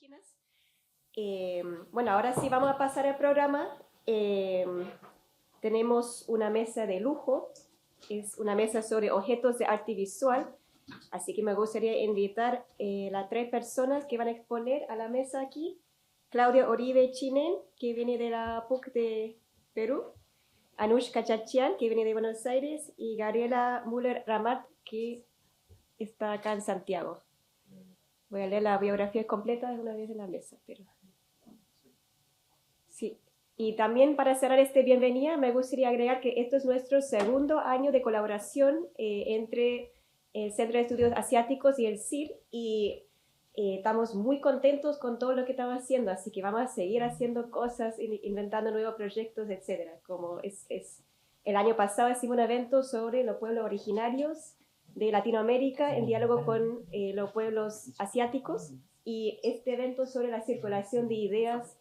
indígenas. Bueno, ahora sí vamos a pasar al programa. Tenemos una mesa de lujo, es una mesa sobre objetos de arte visual, así que me gustaría invitar a las 3 personas que van a exponer a la mesa aquí. Claudia Uribe Chinen, que viene de la PUC de Perú, Anush Kachachian, que viene de Buenos Aires, y Gabriela Müller Ramat, que está acá en Santiago. Voy a leer la biografía completa de una vez en la mesa, pero... Sí. Y también para cerrar este bienvenida, me gustaría agregar que esto es nuestro segundo año de colaboración entre el Centro de Estudios Asiáticos y el CIR, y estamos muy contentos con todo lo que estamos haciendo, así que vamos a seguir haciendo cosas, inventando nuevos proyectos, etc. Como el año pasado hicimos un evento sobre los pueblos originarios de Latinoamérica en diálogo con los pueblos asiáticos, y este evento sobre la circulación de ideas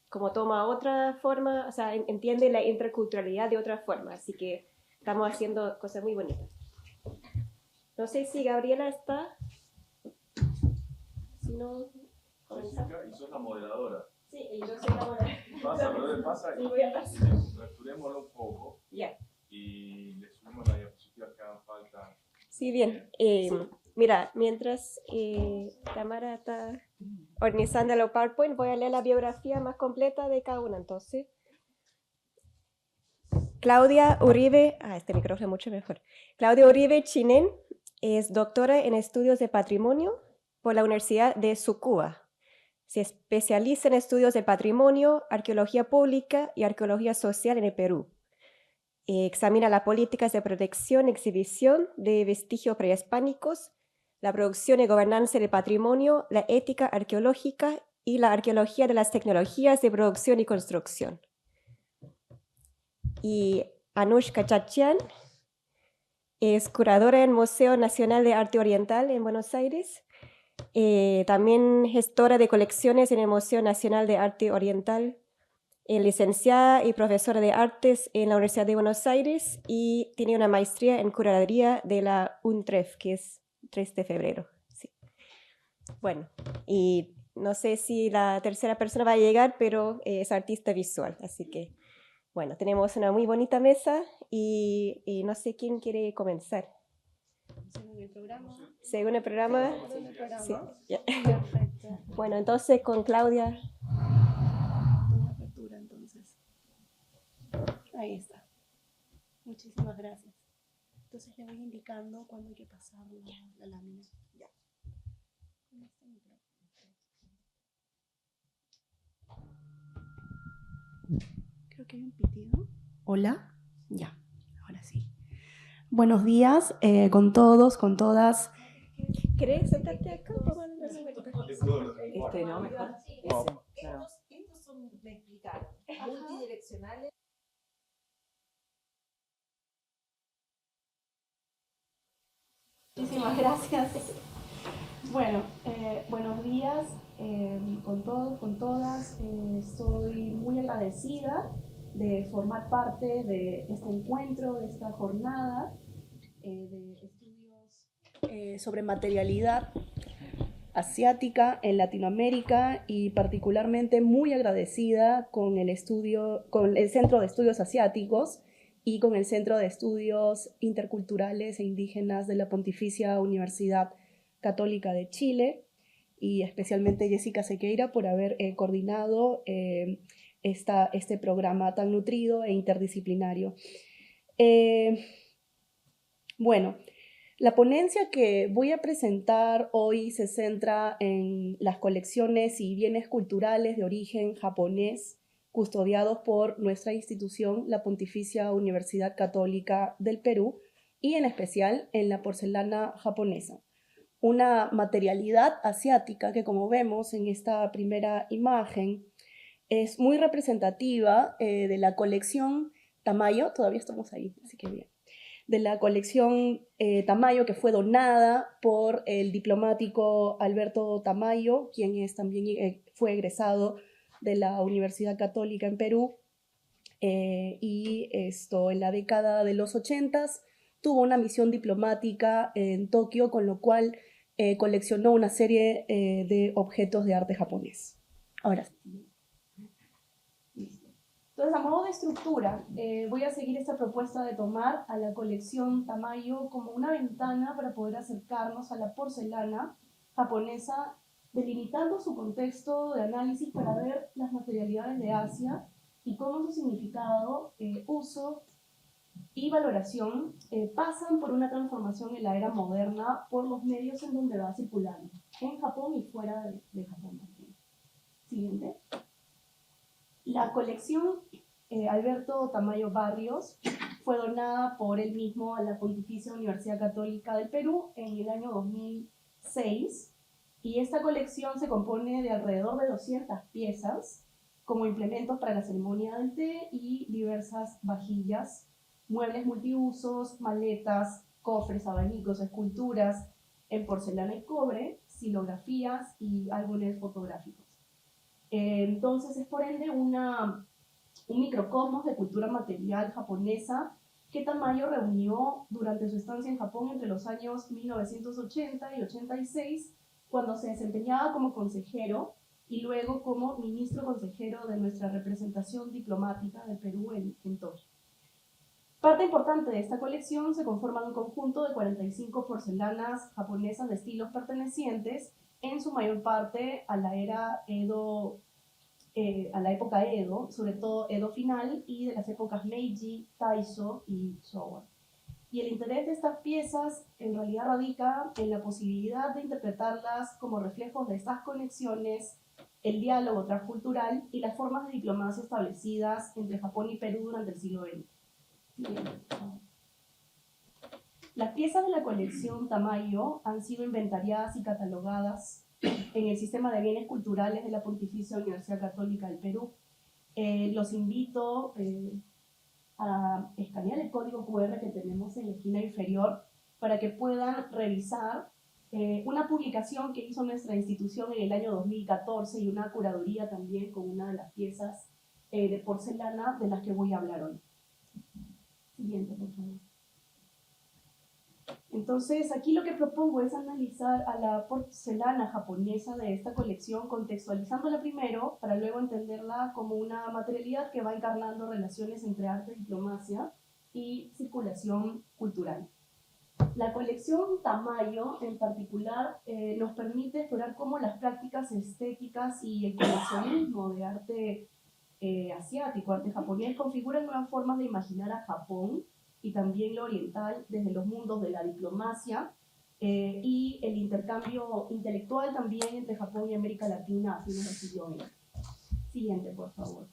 como toma otra forma, o sea, entiende la interculturalidad de otra forma, así que estamos haciendo cosas muy bonitas. No sé si Gabriela está, si no... Jessica, y sos la moderadora. Sí, y yo soy la moderadora. Pasa, brother, pasa. Sí, voy a pasar. Reestructurémoslo un poco. Ya. Y le subimos las diapositivas que hagan falta. Sí, bien. Mira, mientras Tamara está organizando el PowerPoint, voy a leer la biografía más completa de cada una. Entonces, Claudia Uribe, este micrófono es mucho mejor. Claudia Uribe Chinen es doctora en estudios de patrimonio por la Universidad de Tsukuba. Se especializa en estudios de patrimonio, arqueología pública y arqueología social en el Perú. Examina las políticas de protección y exhibición de vestigios prehispánicos, la producción y gobernanza del patrimonio, la ética arqueológica y la arqueología de las tecnologías de producción y construcción. Y Anush Kachachian es curadora del Museo Nacional de Arte Oriental en Buenos Aires, también gestora de colecciones en el Museo Nacional de Arte Oriental, licenciada y profesora de artes en la Universidad de Buenos Aires, y tiene una maestría en curaduría de la UNTREF, que es 3 de febrero. Sí. Bueno, y no sé si la tercera persona va a llegar, pero es artista visual, así que, bueno, tenemos una muy bonita mesa y no sé quién quiere comenzar. Según el programa. Según el programa. Según el programa. Sí, yeah. Perfecto. Bueno, entonces con Claudia. Una apertura, entonces. Ahí está. Muchísimas gracias. Entonces le voy indicando cuándo hay que pasar la lámina. Ya. Creo que hay un pitido. Hola. Ya. Ahora sí. Buenos días con todos, con todas. ¿Querés sentarte acá? No, mejor. Estos son, me explicaron, multidireccionales. Muchísimas gracias. Bueno, buenos días con todos, con todas. Soy muy agradecida de formar parte de este encuentro, de esta jornada de estudios sobre materialidad asiática en Latinoamérica, y particularmente muy agradecida con el Centro de Estudios Asiáticos y con el Centro de Estudios Interculturales e Indígenas de la Pontificia Universidad Católica de Chile, y especialmente Jessica Sequeira por haber coordinado este programa tan nutrido e interdisciplinario. Bueno, la ponencia que voy a presentar hoy se centra en las colecciones y bienes culturales de origen japonés custodiados por nuestra institución, la Pontificia Universidad Católica del Perú, y en especial en la porcelana japonesa. Una materialidad asiática que, como vemos en esta primera imagen, es muy representativa de la colección Tamayo. Todavía estamos ahí, así que bien. De la colección Tamayo, que fue donada por el diplomático Alberto Tamayo, quien también fue egresado de la Universidad Católica en Perú, y en la década de los 80s tuvo una misión diplomática en Tokio, con lo cual coleccionó una serie de objetos de arte japonés. Ahora sí. Listo. Entonces, a modo de estructura, voy a seguir esta propuesta de tomar a la colección Tamayo como una ventana para poder acercarnos a la porcelana japonesa, delimitando su contexto de análisis para ver las materialidades de Asia y cómo su significado, uso y valoración pasan por una transformación en la era moderna por los medios en donde va circulando, en Japón y fuera de Japón también. Siguiente. La colección Alberto Tamayo Barrios fue donada por él mismo a la Pontificia Universidad Católica del Perú en el año 2006, y esta colección se compone de alrededor de 200 piezas como implementos para la ceremonia del té y diversas vajillas, muebles multiusos, maletas, cofres, abanicos, esculturas en porcelana y cobre, xilografías y álbumes fotográficos. Entonces es por ende un microcosmos de cultura material japonesa que Tamayo reunió durante su estancia en Japón entre los años 1980 y 86, cuando se desempeñaba como consejero y luego como ministro consejero de nuestra representación diplomática del Perú en Tokio. Parte importante de esta colección se conforma de un conjunto de 45 porcelanas japonesas de estilos pertenecientes, en su mayor parte a la era Edo, a la época Edo, sobre todo Edo final, y de las épocas Meiji, Taisho y Showa. Y el interés de estas piezas en realidad radica en la posibilidad de interpretarlas como reflejos de estas conexiones, el diálogo transcultural y las formas de diplomacia establecidas entre Japón y Perú durante el siglo XX. Las piezas de la colección Tamayo han sido inventariadas y catalogadas en el sistema de bienes culturales de la Pontificia Universidad Católica del Perú. Los invito a escanear el código QR que tenemos en la esquina inferior para que puedan revisar una publicación que hizo nuestra institución en el año 2014 y una curaduría también con una de las piezas de porcelana de las que voy a hablar hoy. Siguiente, por favor. Entonces, aquí lo que propongo es analizar a la porcelana japonesa de esta colección, contextualizándola primero para luego entenderla como una materialidad que va encarnando relaciones entre arte, diplomacia y circulación cultural. La colección Tamayo, en particular, nos permite explorar cómo las prácticas estéticas y el coleccionismo de arte asiático, arte japonés, configuran nuevas formas de imaginar a Japón y también lo oriental desde los mundos de la diplomacia y el intercambio intelectual también entre Japón y América Latina a fines del siglo XX. Siguiente, por favor.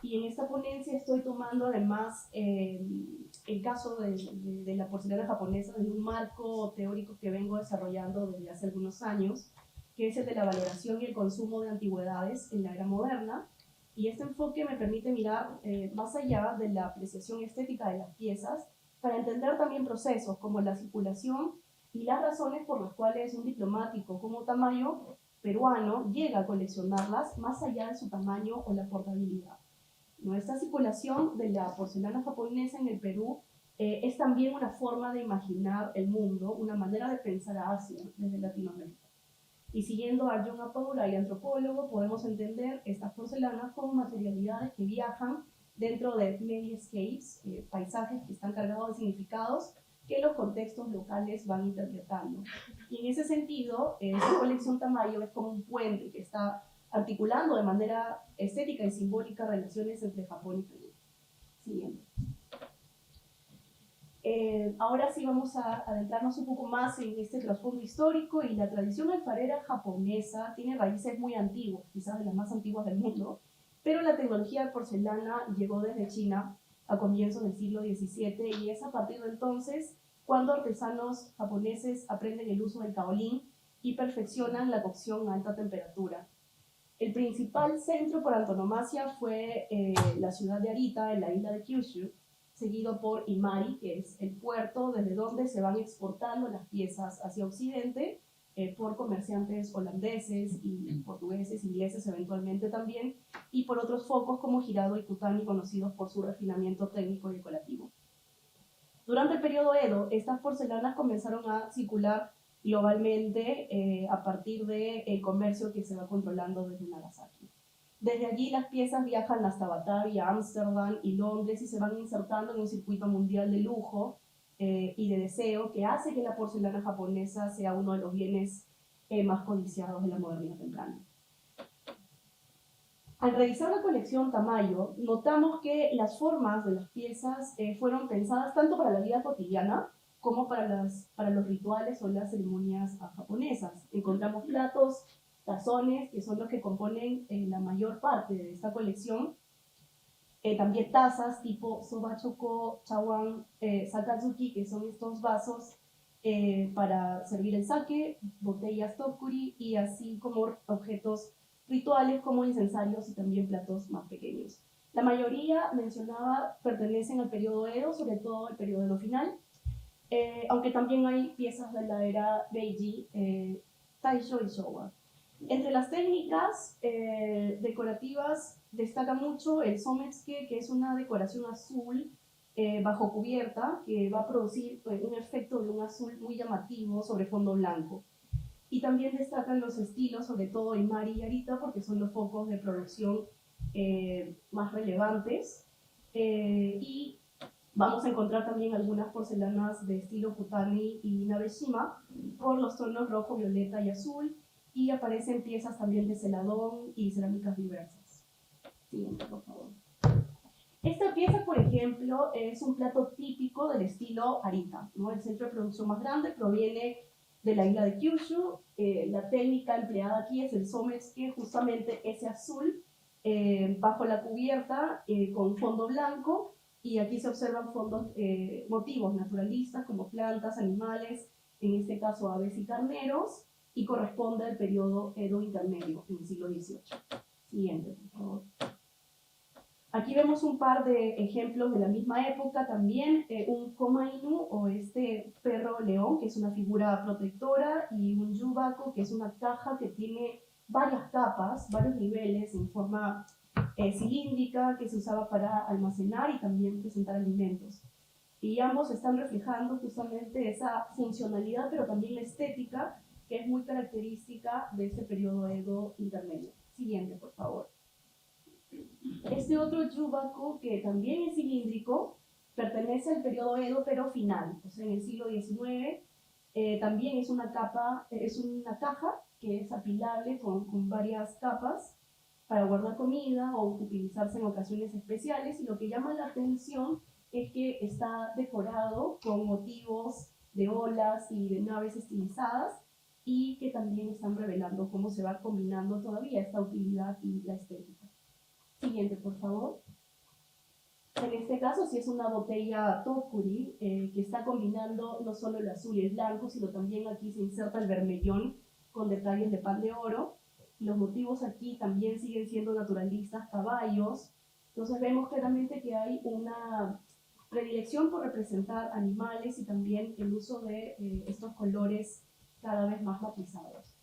Y en esta ponencia estoy tomando además el caso de la porcelana japonesa de un marco teórico que vengo desarrollando desde hace algunos años, que es el de la valoración y el consumo de antigüedades en la era moderna. Y este enfoque me permite mirar más allá de la apreciación estética de las piezas para entender también procesos como la circulación y las razones por las cuales un diplomático como Tamayo, peruano, llega a coleccionarlas más allá de su tamaño o la portabilidad. Nuestra circulación de la porcelana japonesa en el Perú es también una forma de imaginar el mundo, una manera de pensar a Asia desde Latinoamérica. Y siguiendo a John Apoura y antropólogo, podemos entender estas porcelanas como materialidades que viajan dentro de mediascapes, paisajes que están cargados de significados que los contextos locales van interpretando. Y en ese sentido, esta colección Tamayo es como un puente que está articulando de manera estética y simbólica relaciones entre Japón y Perú. Siguiente. Ahora sí vamos a adentrarnos un poco más en este trasfondo histórico, y la tradición alfarera japonesa tiene raíces muy antiguas, quizás de las más antiguas del mundo, pero la tecnología de porcelana llegó desde China a comienzos del siglo XVII, y es a partir de entonces cuando artesanos japoneses aprenden el uso del kaolin y perfeccionan la cocción a alta temperatura. El principal centro por antonomasia fue la ciudad de Arita, en la isla de Kyushu, seguido por Imari, que es el puerto desde donde se van exportando las piezas hacia Occidente por comerciantes holandeses y portugueses, ingleses eventualmente también, y por otros focos como Hirado y Kutani, conocidos por su refinamiento técnico y decorativo. Durante el periodo Edo, estas porcelanas comenzaron a circular globalmente a partir del comercio que se va controlando desde Nagasaki. Desde allí las piezas viajan hasta Batavia, Ámsterdam y Londres y se van insertando en un circuito mundial de lujo y de deseo que hace que la porcelana japonesa sea uno de los bienes más codiciados de la modernidad temprana. Al revisar la colección Tamayo, notamos que las formas de las piezas fueron pensadas tanto para la vida cotidiana como para los rituales o las ceremonias japonesas. Encontramos platos, tazones, que son los que componen la mayor parte de esta colección. También tazas tipo sobachoko, chawan, sakazuki, que son estos vasos para servir el sake, botellas tokuri y así como objetos rituales como incensarios y también platos más pequeños. La mayoría, mencionaba, pertenecen al periodo Edo, sobre todo al periodo Edo final, aunque también hay piezas de la era Meiji, Taisho y Showa. Entre las técnicas decorativas destaca mucho el sometsuke, que es una decoración azul bajo cubierta que va a producir un efecto de un azul muy llamativo sobre fondo blanco. Y también destacan los estilos, sobre todo Imari y Arita, porque son los focos de producción más relevantes. Y vamos a encontrar también algunas porcelanas de estilo Kutani y Nabeshima por los tonos rojo, violeta y azul. Y aparecen piezas también de celadón y cerámicas diversas. Siguiente, por favor. Esta pieza, por ejemplo, es un plato típico del estilo Arita, ¿no? El centro de producción más grande proviene de la isla de Kyushu. La técnica empleada aquí es el sometsuke, justamente ese azul bajo la cubierta con fondo blanco, y aquí se observan motivos naturalistas como plantas, animales, en este caso aves y carneros, y corresponde al periodo Edo intermedio, en el siglo XVIII. Siguiente, por favor. Aquí vemos un par de ejemplos de la misma época también, un Koma-inu o este perro león, que es una figura protectora, y un yubako, que es una caja que tiene varias capas, varios niveles en forma cilíndrica, que se usaba para almacenar y también presentar alimentos. Y ambos están reflejando justamente esa funcionalidad, pero también la estética, que es muy característica de este periodo Edo intermedio. Siguiente, por favor. Este otro yubako, que también es cilíndrico, pertenece al periodo Edo, pero final, o sea, en el siglo XIX. También es una caja que es apilable con varias capas para guardar comida o utilizarse en ocasiones especiales, y lo que llama la atención es que está decorado con motivos de olas y de naves estilizadas, y que también están revelando cómo se va combinando todavía esta utilidad y la estética. Siguiente, por favor. En este caso sí es una botella tokuri que está combinando no solo el azul y el blanco, sino también aquí se inserta el vermellón con detalles de pan de oro. Los motivos aquí también siguen siendo naturalistas, caballos. Entonces vemos claramente que hay una predilección por representar animales y también el uso de estos colores cada vez más matizados.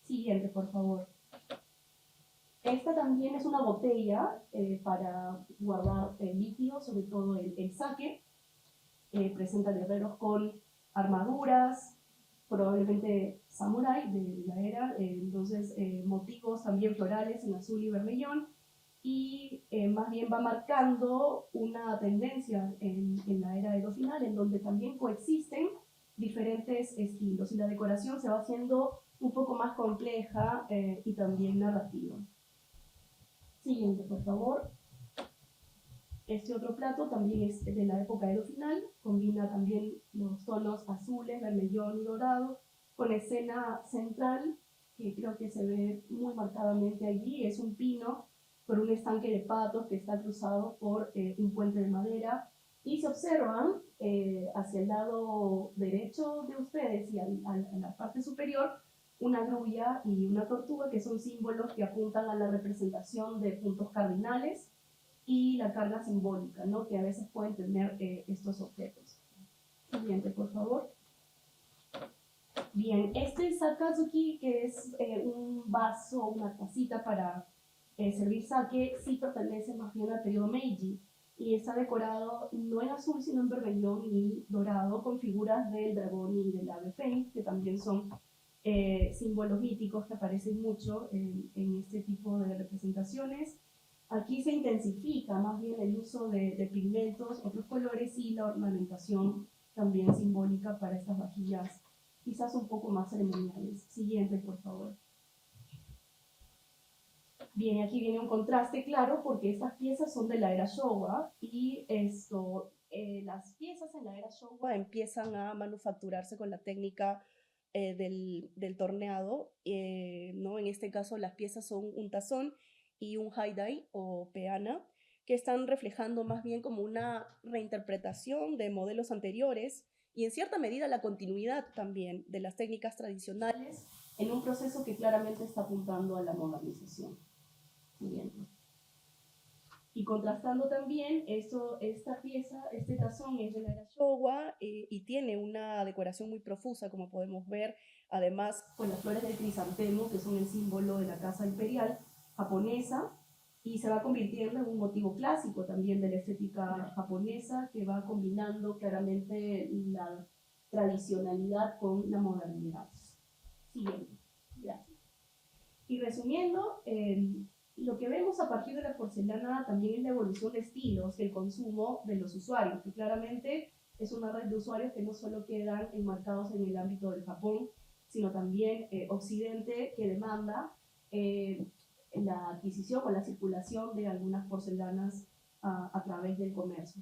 Siguiente, por favor. Esta también es una botella para guardar líquidos, sobre todo el sake. Presenta guerreros con armaduras, probablemente samurái de la era, entonces motivos también florales en azul y vermellón, y más bien va marcando una tendencia en la era Edo final, en donde también coexisten diferentes estilos, y la decoración se va haciendo un poco más compleja y también narrativa. Siguiente, por favor. Este otro plato también es de la época Edo final, combina también los tonos azules, vermellón y dorado, con escena central, que creo que se ve muy marcadamente allí. Es un pino con un estanque de patos que está cruzado por un puente de madera, y se observan hacia el lado derecho de ustedes y a la parte superior una grulla y una tortuga, que son símbolos que apuntan a la representación de puntos cardinales y la carga simbólica, ¿no?, que a veces pueden tener estos objetos. Siguiente, por favor. Bien, este sakazuki, que es un vaso, una tacita para servir sake, sí pertenece más bien al periodo Meiji. y está decorado no en azul, sino en bermellón y dorado, con figuras del dragón y del ave fénix, que también son símbolos míticos que aparecen mucho en este tipo de representaciones. Aquí se intensifica más bien el uso de pigmentos, otros colores y la ornamentación también simbólica para estas vajillas, quizás un poco más ceremoniales. Siguiente, por favor. Bien, aquí viene un contraste claro porque estas piezas son de la era Showa y las piezas en la era Showa empiezan a manufacturarse con la técnica del torneado, ¿no? En este caso las piezas son un tazón y un haidai o peana, que están reflejando más bien como una reinterpretación de modelos anteriores y en cierta medida la continuidad también de las técnicas tradicionales en un proceso que claramente está apuntando a la modernización. Bien. Y contrastando también, esta pieza, este tazón es de la era Showa y tiene una decoración muy profusa, como podemos ver, además con las flores del crisantemo, que son el símbolo de la casa imperial japonesa, y se va convirtiendo en un motivo clásico también de la estética japonesa, que va combinando claramente la tradicionalidad con la modernidad. Siguiente. Gracias. Y resumiendo, lo que vemos a partir de la porcelana también es la evolución de estilos, el consumo de los usuarios, que claramente es una red de usuarios que no solo quedan enmarcados en el ámbito del Japón, sino también Occidente, que demanda la adquisición o la circulación de algunas porcelanas a través del comercio.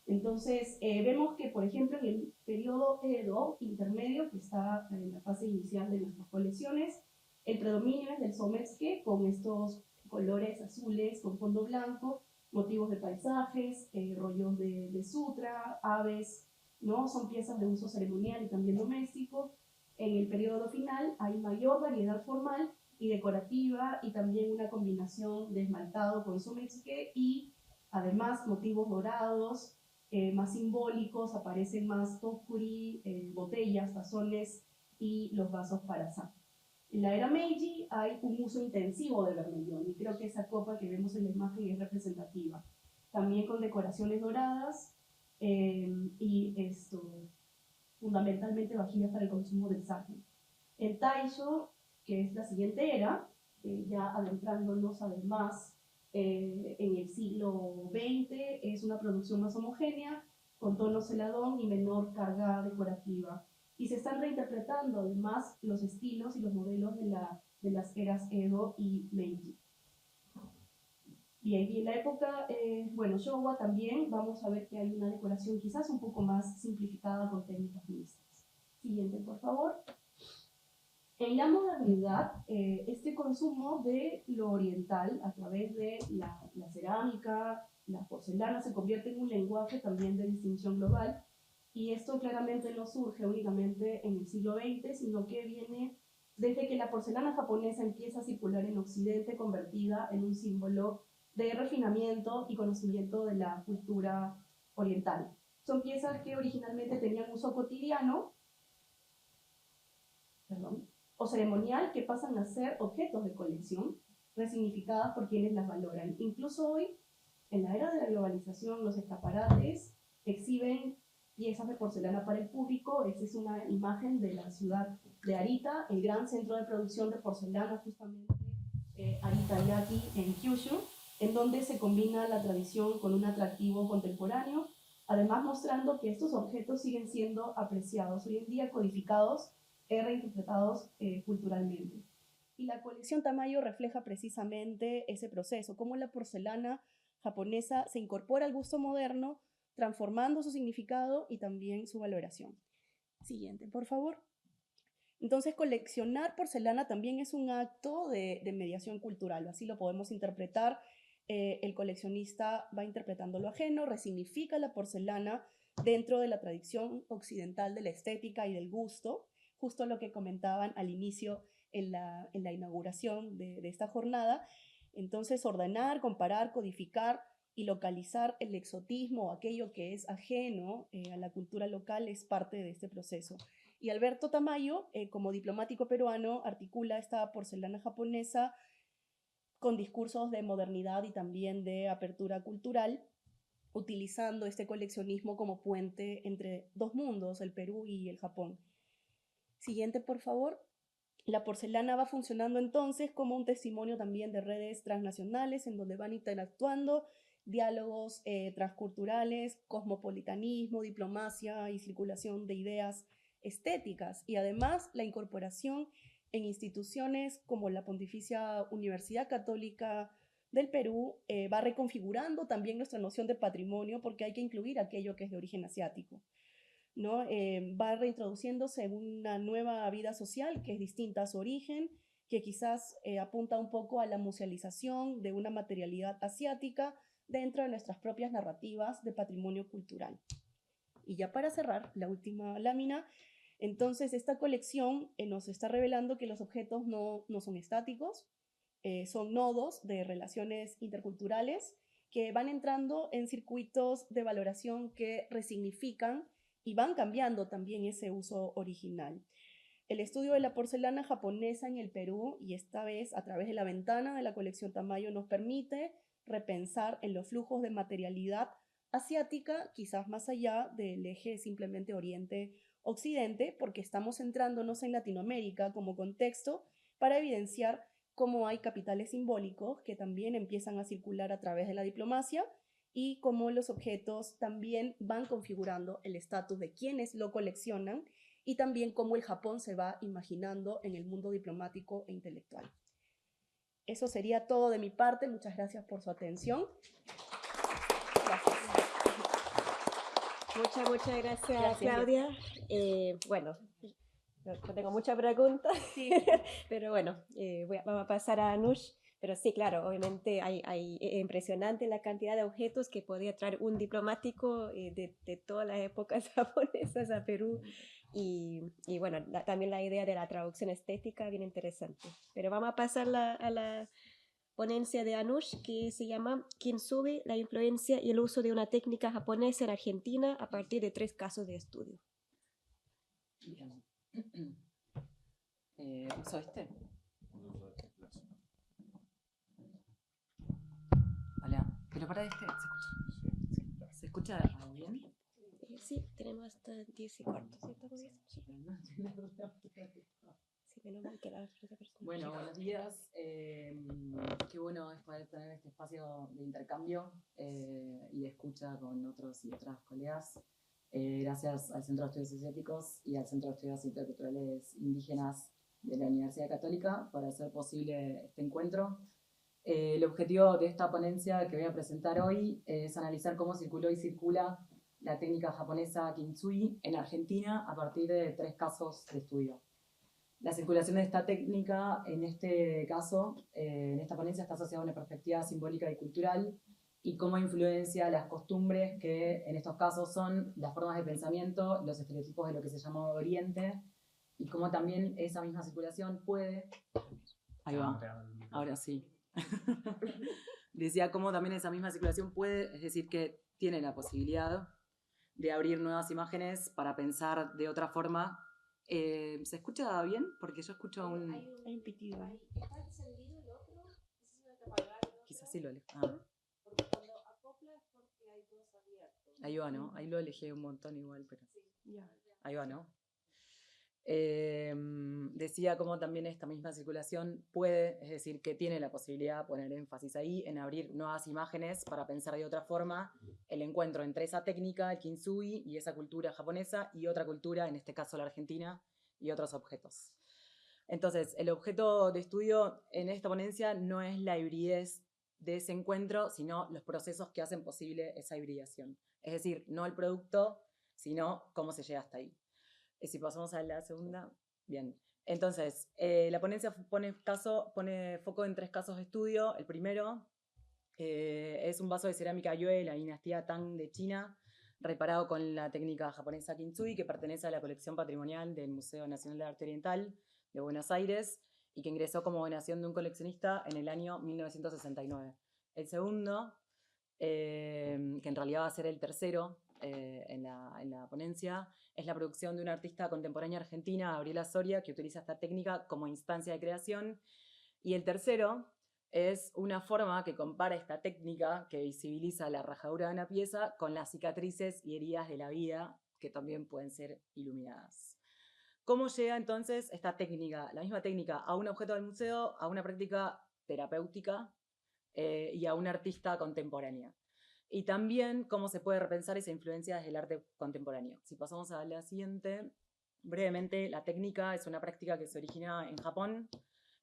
Entonces, vemos que, por ejemplo, en el periodo Edo intermedio, que está en la fase inicial de nuestras colecciones, el predominio es del sometsuke, con estos colores azules con fondo blanco, motivos de paisajes, rollos de sutra, aves, ¿no? Son piezas de uso ceremonial y también doméstico. En el periodo final hay mayor variedad formal y decorativa y también una combinación de esmaltado con sometsuke y además motivos dorados, más simbólicos, aparecen más tokuri, botellas, tazones y los vasos para sake. En la era Meiji hay un uso intensivo de vermellón y creo que esa copa que vemos en la imagen es representativa. También con decoraciones doradas y fundamentalmente vajillas para el consumo del sake. El Taisho, que es la siguiente era, ya adentrándonos además en el siglo XX, es una producción más homogénea, con tono celadón y menor carga decorativa. Y se están reinterpretando además los estilos y los modelos de las eras Edo y Meiji. Bien, y en la época, Showa también vamos a ver que hay una decoración quizás un poco más simplificada con técnicas mixtas. Siguiente, por favor. En la modernidad, este consumo de lo oriental a través de la cerámica, la porcelana, se convierte en un lenguaje también de distinción global. Y esto claramente no surge únicamente en el siglo XX, sino que viene desde que la porcelana japonesa empieza a circular en Occidente, convertida en un símbolo de refinamiento y conocimiento de la cultura oriental. Son piezas que originalmente tenían uso cotidiano, o ceremonial, que pasan a ser objetos de colección, resignificadas por quienes las valoran. Incluso hoy, en la era de la globalización, los escaparates exhiben piezas de porcelana para el público. Esta es una imagen de la ciudad de Arita, el gran centro de producción de porcelana, justamente Arita Yaki en Kyushu, en donde se combina la tradición con un atractivo contemporáneo, además mostrando que estos objetos siguen siendo apreciados hoy en día, codificados, reinterpretados culturalmente. Y la colección Tamayo refleja precisamente ese proceso, cómo la porcelana japonesa se incorpora al gusto moderno, transformando su significado y también su valoración. Siguiente, por favor. Entonces, coleccionar porcelana también es un acto de mediación cultural, así lo podemos interpretar. El coleccionista va interpretando lo ajeno, resignifica la porcelana dentro de la tradición occidental de la estética y del gusto, justo lo que comentaban al inicio en la inauguración de esta jornada. Entonces, ordenar, comparar, codificar y localizar el exotismo, aquello que es ajeno a la cultura local, es parte de este proceso. Y Alberto Tamayo, como diplomático peruano, articula esta porcelana japonesa con discursos de modernidad y también de apertura cultural, utilizando este coleccionismo como puente entre dos mundos, el Perú y el Japón. Siguiente, por favor. La porcelana va funcionando entonces como un testimonio también de redes transnacionales en donde van interactuando diálogos transculturales, cosmopolitanismo, diplomacia y circulación de ideas estéticas, y además la incorporación en instituciones como la Pontificia Universidad Católica del Perú va reconfigurando también nuestra noción de patrimonio, porque hay que incluir aquello que es de origen asiático, ¿no? Va reintroduciéndose en una nueva vida social que es distinta a su origen, que quizás apunta un poco a la musealización de una materialidad asiática dentro de nuestras propias narrativas de patrimonio cultural. Y ya para cerrar, la última lámina, entonces esta colección nos está revelando que los objetos no son estáticos, son nodos de relaciones interculturales que van entrando en circuitos de valoración que resignifican y van cambiando también ese uso original. El estudio de la porcelana japonesa en el Perú, y esta vez a través de la ventana de la colección Tamayo, nos permite repensar en los flujos de materialidad asiática, quizás más allá del eje simplemente Oriente-Occidente, porque estamos centrándonos en Latinoamérica como contexto para evidenciar cómo hay capitales simbólicos que también empiezan a circular a través de la diplomacia y cómo los objetos también van configurando el estatus de quienes lo coleccionan y también cómo el Japón se va imaginando en el mundo diplomático e intelectual. Eso sería todo de mi parte. Muchas gracias por su atención. Gracias. Muchas gracias, Claudia. Bueno, no tengo muchas preguntas, Sí. pero bueno, vamos a pasar a Anush. Pero sí, claro, obviamente es impresionante la cantidad de objetos que podía traer un diplomático de todas las épocas japonesas a Perú. Y bueno, también la idea de la traducción estética, bien interesante. Pero vamos a pasar a la ponencia de Anush, que se llama Kintsugi, la influencia y el uso de una técnica japonesa en Argentina a partir de 3 casos de estudio. Bien. ¿Uso este? Hola, pero para este, ¿se escucha bien? Sí, tenemos hasta 10 y cuarto, ¿cierto? Sí, menos mal que la otra persona. Bueno, buenos días. Qué bueno es poder tener este espacio de intercambio y de escucha con otros y otras colegas. Gracias al Centro de Estudios Asiáticos y al Centro de Estudios Interculturales Indígenas de la Universidad Católica por hacer posible este encuentro. El objetivo de esta ponencia que voy a presentar hoy es analizar cómo circuló y circula la técnica japonesa Kintsugi en Argentina a partir de 3 casos de estudio. La circulación de esta técnica, en este caso, en esta ponencia, está asociada a una perspectiva simbólica y cultural y cómo influencia las costumbres que en estos casos son las formas de pensamiento, los estereotipos de lo que se llama Oriente, y cómo también esa misma circulación puede... Ahí va, ahora sí. Decía cómo también esa misma circulación puede, es decir, que tiene la posibilidad de abrir nuevas imágenes para pensar de otra forma. ¿Se escucha bien? Porque yo escucho un... Hay un pitido. ¿Está encendido el otro? Quizás sí lo alejo. Porque cuando acopla es porque hay 2 abiertos. Ahí va, ¿no? Ahí lo alejé un montón igual, pero... Ya. Ahí va, ¿no? Decía cómo también esta misma circulación puede, es decir, que tiene la posibilidad de poner énfasis ahí en abrir nuevas imágenes para pensar de otra forma el encuentro entre esa técnica, el kintsugi, y esa cultura japonesa y otra cultura, en este caso la Argentina, y otros objetos. Entonces, el objeto de estudio en esta ponencia no es la hibridez de ese encuentro, sino los procesos que hacen posible esa hibridación. Es decir, no el producto, sino cómo se llega hasta ahí. Si pasamos a la segunda, bien. Entonces, la ponencia pone foco en 3 casos de estudio. El primero es un vaso de cerámica Yue de la dinastía Tang de China, reparado con la técnica japonesa Kintsugi, que pertenece a la colección patrimonial del Museo Nacional de Arte Oriental de Buenos Aires y que ingresó como donación de un coleccionista en el año 1969. El segundo, que en realidad va a ser el tercero en la ponencia, es la producción de una artista contemporánea argentina, Gabriela Soria, que utiliza esta técnica como instancia de creación. Y el tercero es una forma que compara esta técnica que visibiliza la rajadura de una pieza con las cicatrices y heridas de la vida, que también pueden ser iluminadas. ¿Cómo llega entonces esta técnica, la misma técnica, a un objeto del museo, a una práctica terapéutica y a un artista contemporánea? Y también cómo se puede repensar esa influencia desde el arte contemporáneo. Si pasamos a la siguiente, brevemente, la técnica es una práctica que se origina en Japón,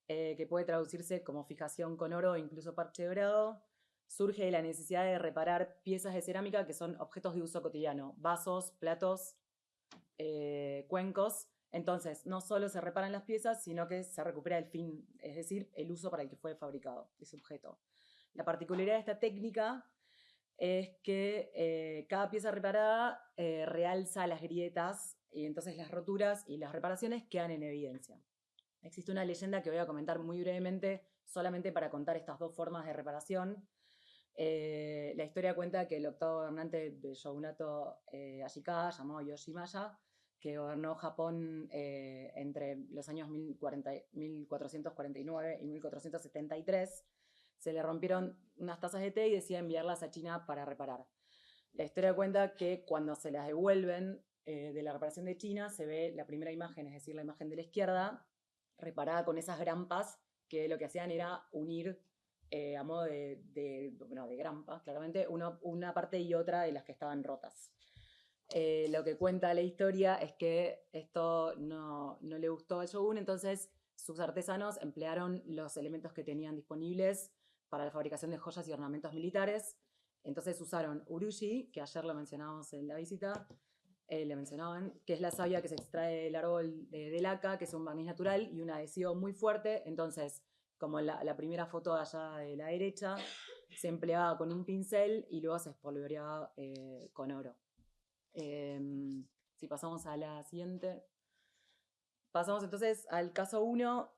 que puede traducirse como fijación con oro e incluso parche dorado. Surge de la necesidad de reparar piezas de cerámica que son objetos de uso cotidiano, vasos, platos, cuencos. Entonces, no solo se reparan las piezas, sino que se recupera el fin, es decir, el uso para el que fue fabricado ese objeto. La particularidad de esta técnica es que cada pieza reparada realza las grietas y entonces las roturas y las reparaciones quedan en evidencia. Existe una leyenda que voy a comentar muy brevemente, solamente para contar estas dos formas de reparación. La historia cuenta que el octavo gobernante del shogunato Ashikaga, llamado Yoshimaya, que gobernó Japón entre los años 1449 y 1473, se le rompieron unas tazas de té y decide enviarlas a China para reparar. La historia cuenta que cuando se las devuelven de la reparación de China, se ve la primera imagen, es decir, la imagen de la izquierda, reparada con esas grampas que lo que hacían era unir a modo de grampa, claramente, una parte y otra de las que estaban rotas. Lo que cuenta la historia es que esto no le gustó al shogun, entonces sus artesanos emplearon los elementos que tenían disponibles para la fabricación de joyas y ornamentos militares. Entonces usaron urushi, que ayer lo mencionábamos en la visita, le mencionaban, que es la savia que se extrae del árbol de laca, que es un barniz natural y un adhesivo muy fuerte. Entonces, como la primera foto allá de la derecha, se empleaba con un pincel y luego se espolvoreaba con oro. Si pasamos a la siguiente. Pasamos entonces al caso 1.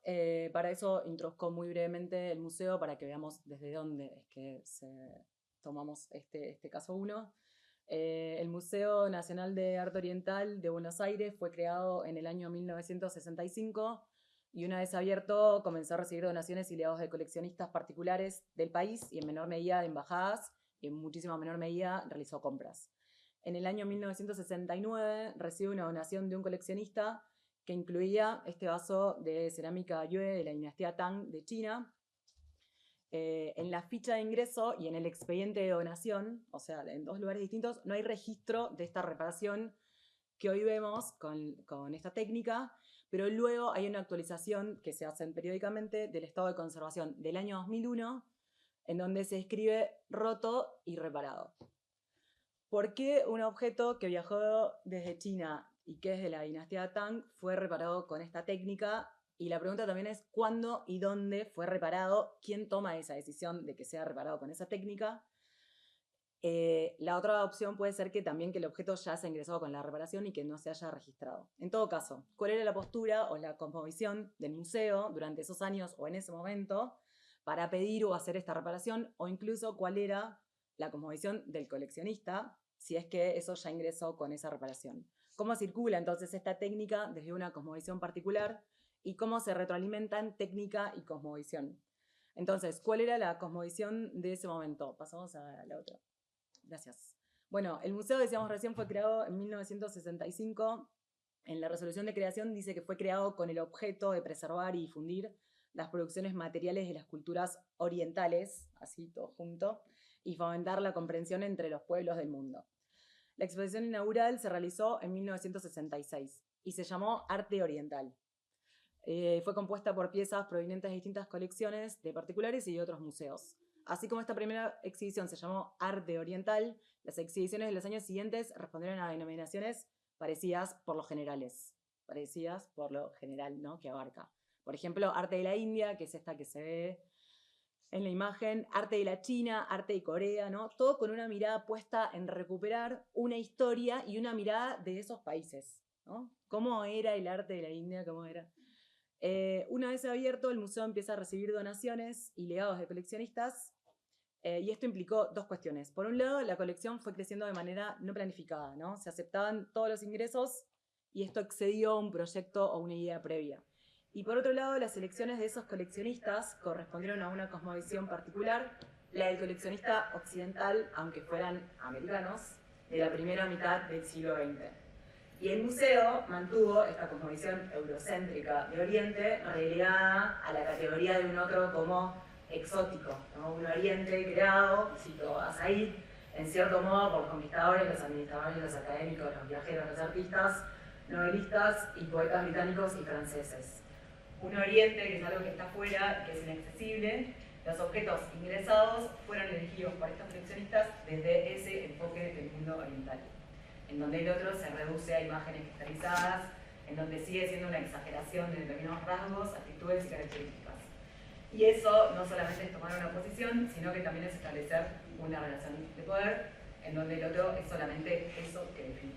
Para eso introduzco muy brevemente el museo para que veamos desde dónde es que tomamos este caso 1. El Museo Nacional de Arte Oriental de Buenos Aires fue creado en el año 1965 y una vez abierto comenzó a recibir donaciones y legados de coleccionistas particulares del país y en menor medida de embajadas y en muchísima menor medida realizó compras. En el año 1969 recibe una donación de un coleccionista que incluía este vaso de cerámica Yue de la dinastía Tang de China. En la ficha de ingreso y en el expediente de donación, o sea, en dos lugares distintos, no hay registro de esta reparación que hoy vemos con esta técnica, pero luego hay una actualización que se hace periódicamente del estado de conservación del año 2001, en donde se escribe roto y reparado. ¿Por qué un objeto que viajó desde China y que es de la dinastía Tang fue reparado con esta técnica? Y la pregunta también es cuándo y dónde fue reparado, quién toma esa decisión de que sea reparado con esa técnica. La otra opción puede ser que también que el objeto ya se ingresó con la reparación y que no se haya registrado. En todo caso, ¿cuál era la postura o la cosmovisión del museo durante esos años o en ese momento para pedir o hacer esta reparación? O incluso cuál era la cosmovisión del coleccionista si es que eso ya ingresó con esa reparación. ¿Cómo circula entonces esta técnica desde una cosmovisión particular? Y cómo se retroalimentan técnica y cosmovisión. Entonces, ¿cuál era la cosmovisión de ese momento? Pasamos a la otra. Gracias. Bueno, el museo, decíamos recién, fue creado en 1965. En la resolución de creación dice que fue creado con el objeto de preservar y difundir las producciones materiales de las culturas orientales, así todo junto, y fomentar la comprensión entre los pueblos del mundo. La exposición inaugural se realizó en 1966 y se llamó Arte Oriental. Fue compuesta por piezas provenientes de distintas colecciones de particulares y de otros museos. Así como esta primera exhibición se llamó Arte Oriental, las exhibiciones de los años siguientes respondieron a denominaciones parecidas por lo generales. Parecidas por lo general, ¿no? Que abarca. Por ejemplo, Arte de la India, que es esta que se ve en la imagen, Arte de la China, Arte de Corea, ¿no? Todo con una mirada puesta en recuperar una historia y una mirada de esos países, ¿no? ¿Cómo era el arte de la India? ¿Cómo era? Una vez abierto, el museo empieza a recibir donaciones y legados de coleccionistas, y esto implicó dos cuestiones. Por un lado, la colección fue creciendo de manera no planificada, ¿no? Se aceptaban todos los ingresos y esto excedió un proyecto o una idea previa. Y por otro lado, las elecciones de esos coleccionistas correspondieron a una cosmovisión particular, la del coleccionista occidental, aunque fueran americanos, de la primera mitad del siglo XX. Y el museo mantuvo esta cosmovisión eurocéntrica de Oriente relegada a la categoría de un otro como exótico, ¿no? Un Oriente creado, cito a Said, en cierto modo por los conquistadores, los administradores, los académicos, los viajeros, los artistas, novelistas y poetas británicos y franceses. Un Oriente que es algo que está afuera, que es inaccesible. Los objetos ingresados fueron elegidos por estos coleccionistas desde ese enfoque del mundo oriental, en donde el otro se reduce a imágenes cristalizadas, en donde sigue siendo una exageración de determinados rasgos, actitudes y características. Y eso no solamente es tomar una posición, sino que también es establecer una relación de poder, en donde el otro es solamente eso que define.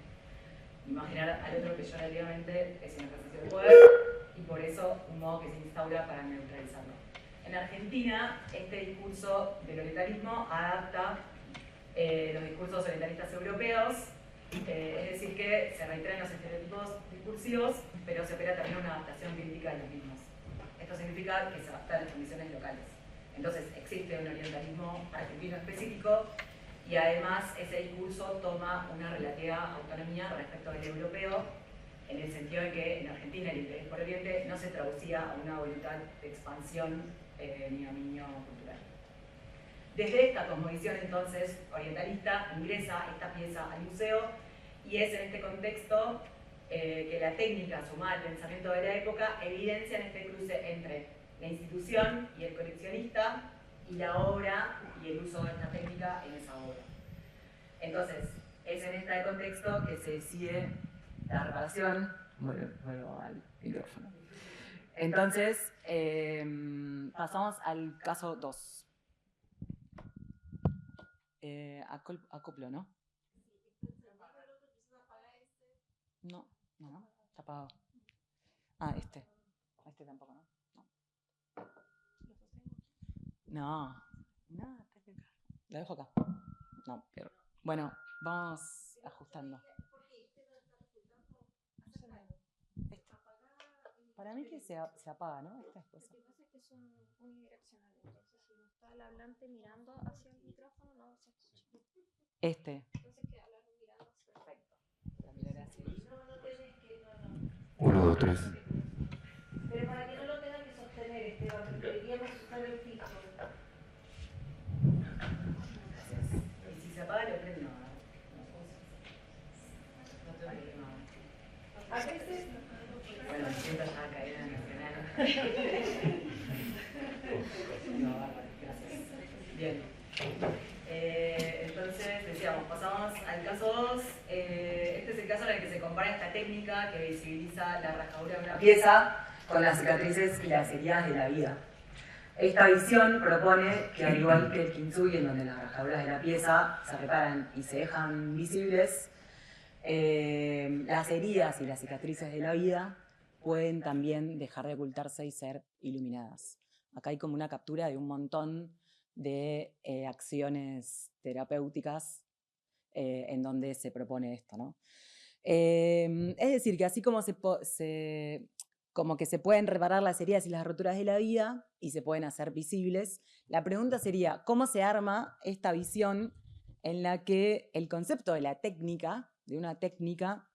Imaginar al otro peyorativamente es un ejercicio de poder, y por eso un modo que se instaura para neutralizarlo. En Argentina, este discurso del orientalismo adapta los discursos orientalistas europeos, es decir, que se reiteran los estereotipos discursivos, pero se opera también una adaptación crítica de los mismos. Esto significa que se adapta a las condiciones locales. Entonces, existe un orientalismo argentino específico y además ese discurso toma una relativa autonomía respecto del europeo, en el sentido de que en Argentina el interés por Oriente no se traducía a una voluntad de expansión ni dominio cultural. Desde esta cosmovisión entonces orientalista ingresa esta pieza al museo y es en este contexto que la técnica sumada al pensamiento de la época evidencian este cruce entre la institución y el coleccionista y la obra y el uso de esta técnica en esa obra. Entonces, es en este contexto que se decide la reparación. Vuelvo al micrófono. Entonces, pasamos al caso 2. Acoplo, ¿no? No, está apagado. Ah, este tampoco, ¿no? No, lo dejo acá. No, peor. Bueno, vamos ajustando. Para mí que se apaga, ¿no? Esta después. Lo que pasa es que son muy direccionales, entonces si no está el hablante mirando hacia el micrófono no se escucha. Este. Entonces que hablar mirando hacia Perfecto. La miraré así. No tienes que... No. 1, 2, 3. Pero para que no lo tengan que sostener, Esteban, preferiríamos usar el fijo. Gracias. Y si se apaga, lo prendo. No te olvides, no. A veces... Bueno, siento ya caída nacional. No, bárbaro, gracias. Bien. Entonces, decíamos, pasamos al caso 2. Este es el caso en el que se compara esta técnica que visibiliza la rajadura de una pieza con las cicatrices y las heridas de la vida. Esta visión propone que, al igual que el kintsugi, en donde las rajaduras de la pieza se reparan y se dejan visibles, las heridas y las cicatrices de la vida pueden también dejar de ocultarse y ser iluminadas. Acá hay como una captura de un montón de acciones terapéuticas en donde se propone esto, ¿no? Es decir, que así como como que se pueden reparar las heridas y las roturas de la vida y se pueden hacer visibles, la pregunta sería, ¿cómo se arma esta visión en la que el concepto de la técnica, de una técnica,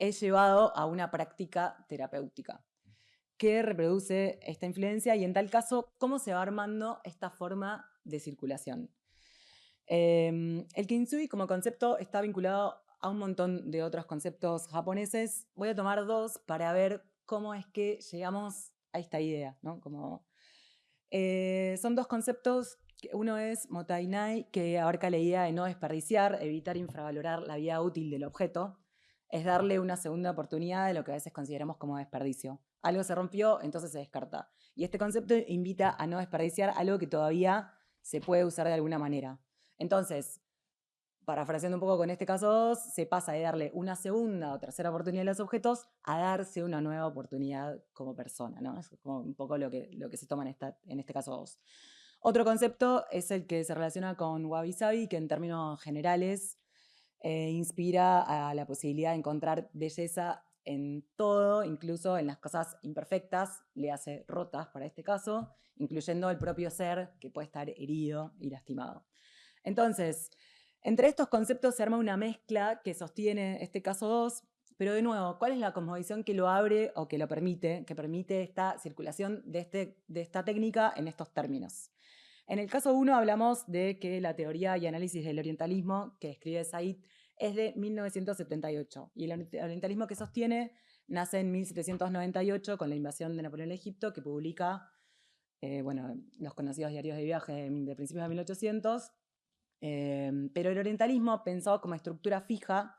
es llevado a una práctica terapéutica que reproduce esta influencia y en tal caso, ¿cómo se va armando esta forma de circulación? El kintsugi como concepto está vinculado a un montón de otros conceptos japoneses. Voy a tomar 2 para ver cómo es que llegamos a esta idea, ¿no? Son 2 conceptos. Uno es motainai, que abarca la idea de no desperdiciar, evitar infravalorar la vida útil del objeto. Es darle una segunda oportunidad de lo que a veces consideramos como desperdicio. Algo se rompió, entonces se descarta. Y este concepto invita a no desperdiciar algo que todavía se puede usar de alguna manera. Entonces, parafraseando un poco con este caso 2, se pasa de darle una segunda o tercera oportunidad a los objetos a darse una nueva oportunidad como persona, ¿no? Es como un poco lo que se toma en este caso 2. Otro concepto es el que se relaciona con Wabi Sabi, que en términos generales inspira a la posibilidad de encontrar belleza en todo, incluso en las cosas imperfectas, le hace rotas para este caso, incluyendo el propio ser que puede estar herido y lastimado. Entonces, entre estos conceptos se arma una mezcla que sostiene este caso 2, pero de nuevo, ¿cuál es la cosmovisión que lo abre o que lo permite, que permite esta circulación de esta técnica en estos términos? En el caso 1 hablamos de que la teoría y análisis del orientalismo que escribe Said es de 1978 y el orientalismo que sostiene nace en 1798 con la invasión de Napoleón a Egipto, que publica los conocidos diarios de viaje de principios de 1800, pero el orientalismo pensado como estructura fija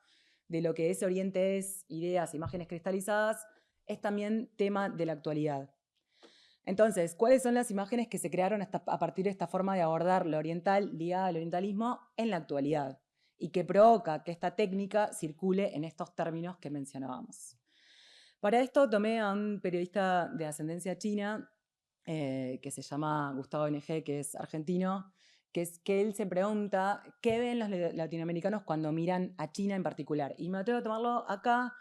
de lo que ese oriente es, ideas, imágenes cristalizadas, es también tema de la actualidad. Entonces, ¿cuáles son las imágenes que se crearon a partir de esta forma de abordar lo oriental ligada al orientalismo en la actualidad y que provoca que esta técnica circule en estos términos que mencionábamos? Para esto tomé a un periodista de ascendencia china que se llama Gustavo NG, que es argentino, que él se pregunta qué ven los latinoamericanos cuando miran a China en particular. Y me atrevo a tomarlo acá